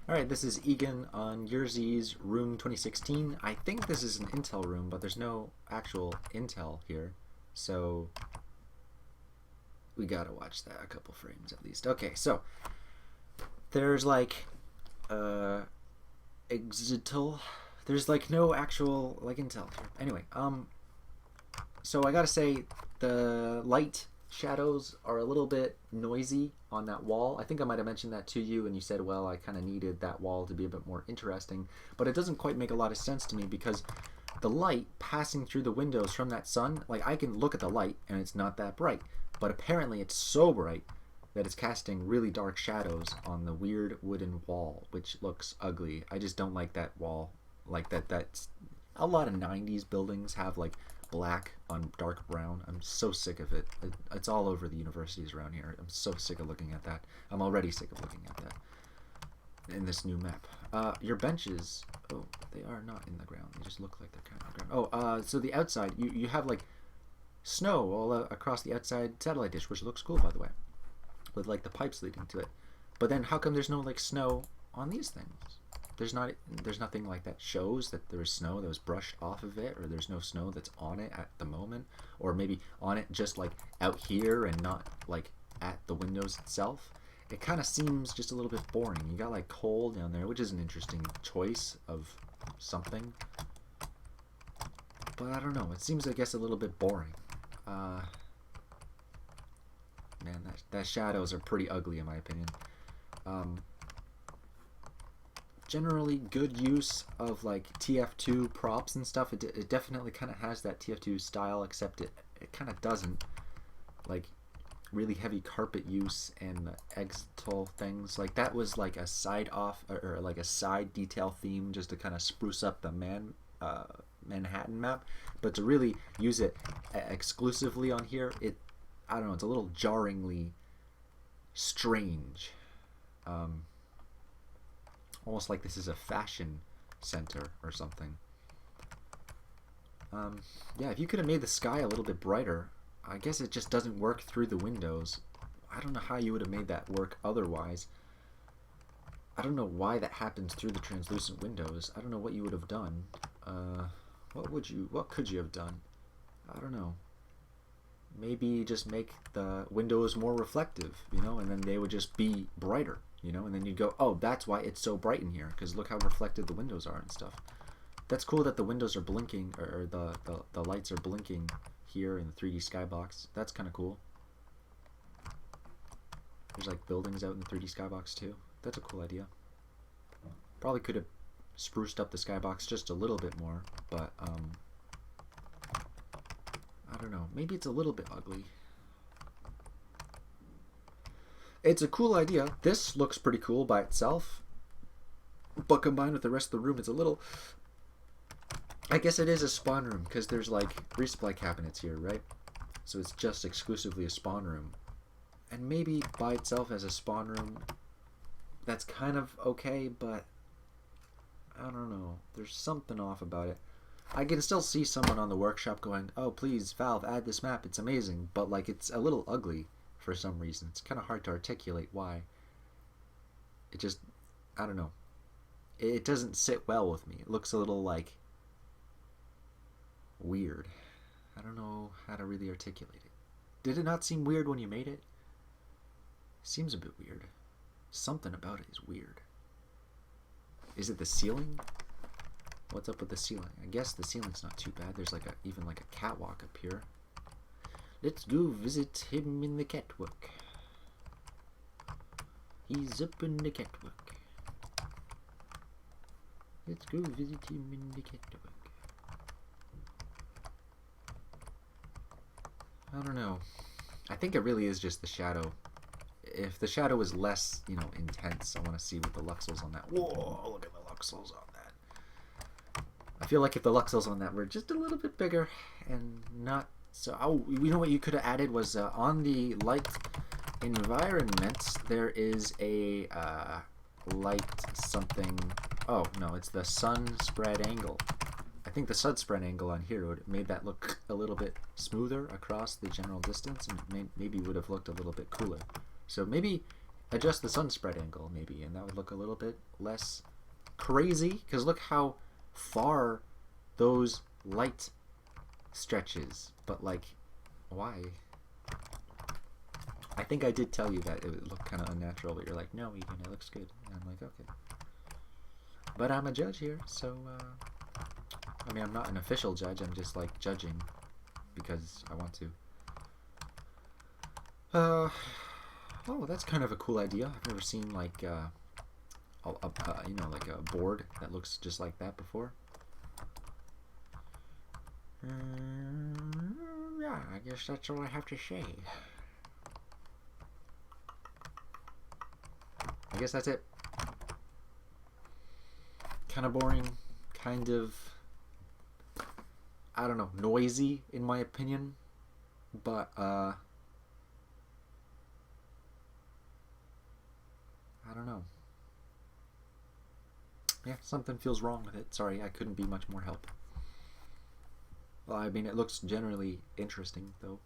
Alright, this is Egan on Yearsy's room 2016. I think this is an Intel room, but there's no actual Intel here. So we gotta watch that a couple frames at least. Okay, so there's like Exital. There's like no actual like Intel here. Anyway, so I gotta say the light shadows are a little bit noisy on that wall. I think I might have mentioned that to you and you said, well, I kind of needed that wall to be a bit more interesting, but it doesn't quite make a lot of sense to me because the light passing through the windows from that sun, like I can look at the light and it's not that bright, but apparently it's so bright that it's casting really dark shadows on the weird wooden wall, which looks ugly. I just don't like that wall. Like that's a lot of 90s buildings have like black on dark brown. I'm so sick of it. It's all over the universities around here. I'm so sick of looking at that. I'm already sick of looking at that in this new map. Your benches, oh, they are not in the ground. They just look like they're kind of in the ground. Oh, so the outside, you have like snow all across the outside satellite dish, which looks cool, by the way, with like the pipes leading to it. But then how come there's no like snow on these things? There's nothing like that shows that there was snow that was brushed off of it, or there's no snow that's on it at the moment, or maybe on it just like out here and not like at the windows itself. It kind of seems just a little bit boring. You got like coal down there, which is an interesting choice of something, but I don't know, it seems, I guess, a little bit boring. Man, that shadows are pretty ugly in my opinion. Generally good use of like TF2 props and stuff. It definitely kind of has that TF2 style, except it kind of doesn't. Like really heavy carpet use and the exital things like that was like a side off or like a side detail theme just to kind of spruce up the Manhattan map, but to really use it exclusively on here, I don't know, it's a little jarringly strange. Almost like this is a fashion center or something. Yeah, if you could have made the sky a little bit brighter. I guess it just doesn't work through the windows. I don't know how you would have made that work otherwise. I don't know why that happens through the translucent windows. I don't know what you would have done. What could you have done? I don't know. Maybe just make the windows more reflective, and then they would just be brighter, and then you'd go, oh, that's why it's so bright in here, because look how reflective the windows are and stuff. That's cool that the windows are blinking, or the lights are blinking here in the 3D skybox. That's kind of cool. There's like buildings out in the 3D skybox too. That's a cool idea. Probably could have spruced up the skybox just a little bit more, but I don't know. Maybe it's a little bit ugly. It's a cool idea. This looks pretty cool by itself, but combined with the rest of the room, it's a little... I guess it is a spawn room because there's like resupply cabinets here, right? So it's just exclusively a spawn room. And maybe by itself as a spawn room, that's kind of okay, but I don't know. There's something off about it. I can still see someone on the workshop going, oh, please, Valve, add this map. It's amazing. But like it's a little ugly for some reason. It's kind of hard to articulate why. It just, I don't know. It doesn't sit well with me. It looks a little like weird. I don't know how to really articulate it. Did it not seem weird when you made it? Seems a bit weird. Something about it is weird. Is it the ceiling? What's up with the ceiling? I guess the ceiling's not too bad. There's like even like a catwalk up here. Let's go visit him in the catwalk. He's up in the catwalk. Let's go visit him in the catwalk. I don't know. I think it really is just the shadow. If the shadow is less, intense, I want to see what the luxels on that. Whoa, look at the luxels on that. I feel like if the luxels on that were just a little bit bigger and not so... Oh, what you could have added was on the light environment, there is a light something... Oh, no, it's the sun spread angle. I think the sun spread angle on here would have made that look a little bit smoother across the general distance and maybe would have looked a little bit cooler. So maybe adjust the sun spread angle maybe, and that would look a little bit less crazy, because look how far those light stretches. But like, why? I think I did tell you that it would look kind of unnatural, but you're like, no, Egan, it looks good. And I'm like, okay. But I'm a judge here, so I mean, I'm not an official judge, I'm just like judging because I want to. Oh, that's kind of a cool idea. I've never seen like you know, like a board that looks just like that before. Yeah, I guess that's all I have to say. I guess that's it. Kind of boring, kind of, I don't know, noisy in my opinion, but I don't know. Yeah, something feels wrong with it. Sorry, I couldn't be much more help. Well, I mean, it looks generally interesting though.